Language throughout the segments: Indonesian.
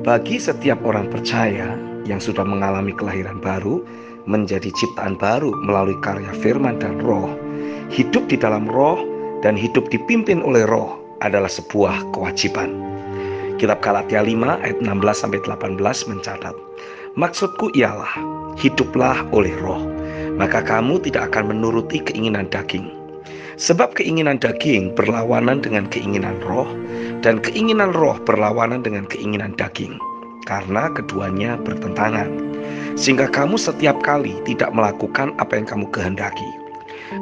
Bagi setiap orang percaya yang sudah mengalami kelahiran baru, menjadi ciptaan baru melalui karya firman dan roh, hidup di dalam roh dan hidup dipimpin oleh roh adalah sebuah kewajiban. Kitab Galatia 5 ayat 16-18 mencatat, maksudku ialah, hiduplah oleh roh, maka kamu tidak akan menuruti keinginan daging. Sebab keinginan daging berlawanan dengan keinginan roh, dan keinginan roh berlawanan dengan keinginan daging, karena keduanya bertentangan. Sehingga kamu setiap kali tidak melakukan apa yang kamu kehendaki.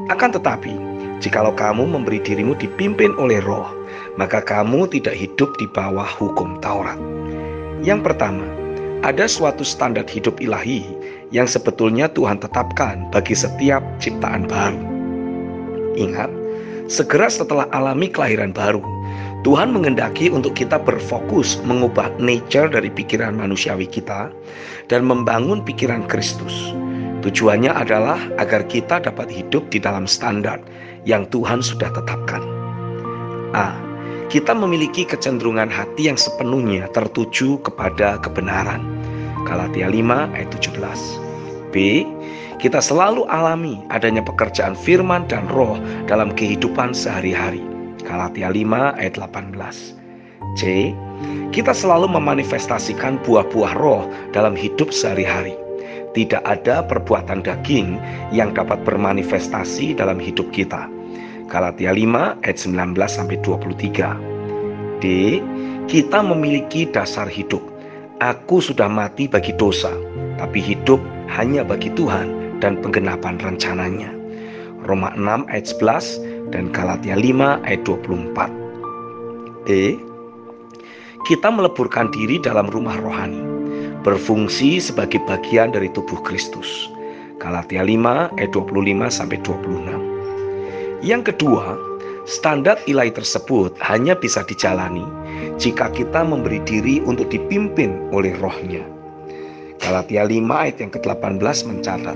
Akan tetapi, jikalau kamu memberi dirimu dipimpin oleh roh, maka kamu tidak hidup di bawah hukum Taurat. Yang pertama, ada suatu standar hidup ilahi yang sebetulnya Tuhan tetapkan bagi setiap ciptaan baru. Ingat, segera setelah alami kelahiran baru, Tuhan menghendaki untuk kita berfokus mengubah nature dari pikiran manusiawi kita dan membangun pikiran Kristus. Tujuannya adalah agar kita dapat hidup di dalam standar yang Tuhan sudah tetapkan. A. Kita memiliki kecenderungan hati yang sepenuhnya tertuju kepada kebenaran. Galatia 5 ayat 17. B. Kita selalu alami adanya pekerjaan firman dan roh dalam kehidupan sehari-hari. Galatia 5 ayat 18. C. Kita selalu memanifestasikan buah-buah roh dalam hidup sehari-hari. Tidak ada perbuatan daging yang dapat bermanifestasi dalam hidup kita. Galatia 5 ayat 19-23. D. Kita memiliki dasar hidup. Aku sudah mati bagi dosa, tapi hidup hanya bagi Tuhan dan penggenapan rencananya. Roma 6 ayat 11 dan Galatia 5 ayat 24. D. Kita meleburkan diri dalam rumah rohani, berfungsi sebagai bagian dari tubuh Kristus. Galatia 5 ayat 25-26. Yang kedua, standar ilahi tersebut hanya bisa dijalani jika kita memberi diri untuk dipimpin oleh rohnya. Galatia 5 ayat yang ke-18 mencatat,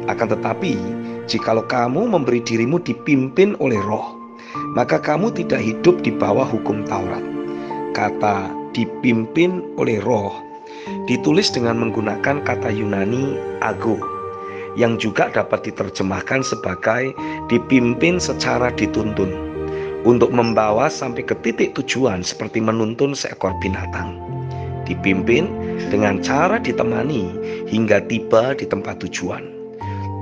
akan tetapi jikalau kamu memberi dirimu dipimpin oleh roh, maka kamu tidak hidup di bawah hukum Taurat. Kata dipimpin oleh roh ditulis dengan menggunakan kata Yunani ago, yang juga dapat diterjemahkan sebagai dipimpin secara dituntun, untuk membawa sampai ke titik tujuan seperti menuntun seekor binatang. Dipimpin dengan cara ditemani hingga tiba di tempat tujuan.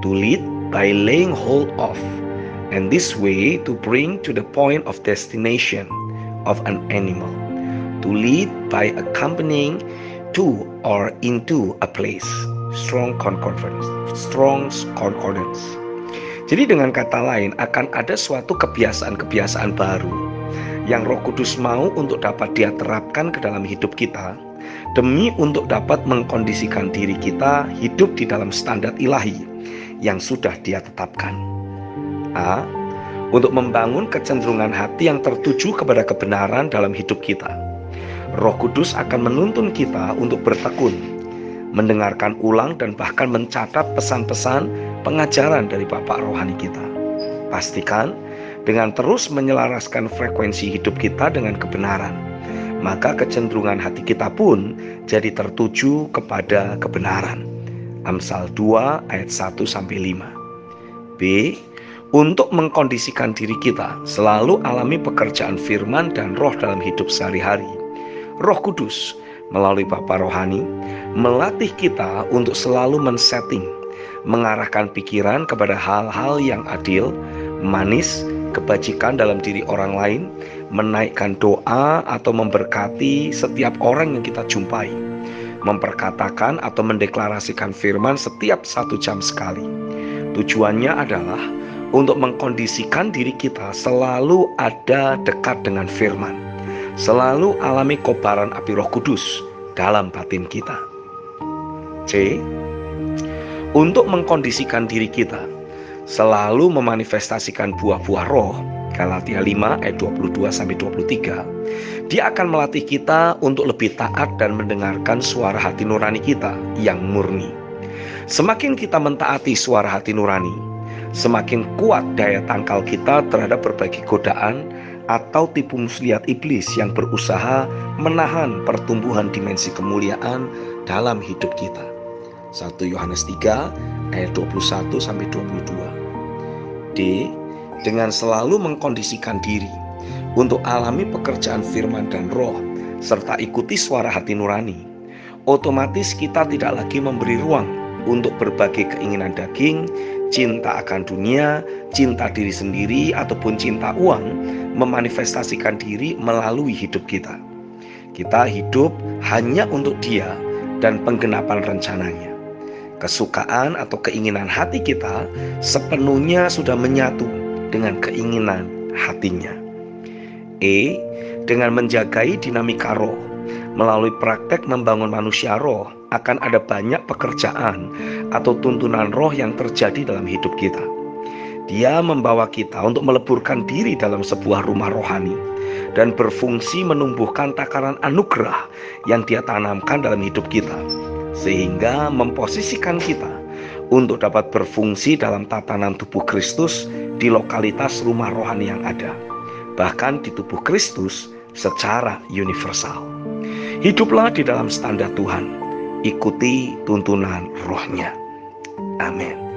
To lead by laying hold of, and this way to bring to the point of destination of an animal. To lead by accompanying to or into a place. Strong concordance. Jadi dengan kata lain, akan ada suatu kebiasaan-kebiasaan baru yang Roh Kudus mau untuk dapat Dia terapkan ke dalam hidup kita, demi untuk dapat mengkondisikan diri kita hidup di dalam standar ilahi yang sudah Dia tetapkan. A. Untuk membangun kecenderungan hati yang tertuju kepada kebenaran dalam hidup kita. Roh Kudus akan menuntun kita untuk bertekun, mendengarkan ulang dan bahkan mencatat pesan-pesan pengajaran dari Bapak rohani kita. Pastikan dengan terus menyelaraskan frekuensi hidup kita dengan kebenaran, maka kecenderungan hati kita pun jadi tertuju kepada kebenaran. Amsal 2 ayat 1-5. B. Untuk mengkondisikan diri kita selalu alami pekerjaan firman dan roh dalam hidup sehari-hari. Roh Kudus melalui Bapa rohani melatih kita untuk selalu men-setting, mengarahkan pikiran kepada hal-hal yang adil, manis, kebajikan dalam diri orang lain, menaikkan doa atau memberkati setiap orang yang kita jumpai, memperkatakan atau mendeklarasikan firman setiap 1 jam sekali. Tujuannya adalah untuk mengkondisikan diri kita selalu ada dekat dengan firman, selalu alami kobaran api Roh Kudus dalam batin kita. C. Untuk mengkondisikan diri kita selalu memanifestasikan buah-buah roh. Galatia 5 ayat 22-23. Dia akan melatih kita untuk lebih taat dan mendengarkan suara hati nurani kita yang murni. Semakin kita mentaati suara hati nurani, semakin kuat daya tangkal kita terhadap berbagai godaan atau tipu muslihat iblis yang berusaha menahan pertumbuhan dimensi kemuliaan dalam hidup kita. 1 Yohanes 3 ayat 21-22. D. Dengan selalu mengkondisikan diri untuk alami pekerjaan firman dan roh serta ikuti suara hati nurani, otomatis kita tidak lagi memberi ruang untuk berbagai keinginan daging, cinta akan dunia, cinta diri sendiri, ataupun cinta uang memanifestasikan diri melalui hidup kita. Kita hidup hanya untuk Dia dan penggenapan rencananya. Kesukaan atau keinginan hati kita sepenuhnya sudah menyatu dengan keinginan hatinya. E. Dengan menjagai dinamika roh melalui praktek membangun manusia roh, akan ada banyak pekerjaan atau tuntunan roh yang terjadi dalam hidup kita. Dia membawa kita untuk meleburkan diri dalam sebuah rumah rohani dan berfungsi menumbuhkan takaran anugerah yang Dia tanamkan dalam hidup kita, sehingga memposisikan kita untuk dapat berfungsi dalam tatanan tubuh Kristus di lokalitas rumah rohani yang ada, bahkan di tubuh Kristus secara universal. Hiduplah di dalam standar Tuhan, ikuti tuntunan rohnya. Amin.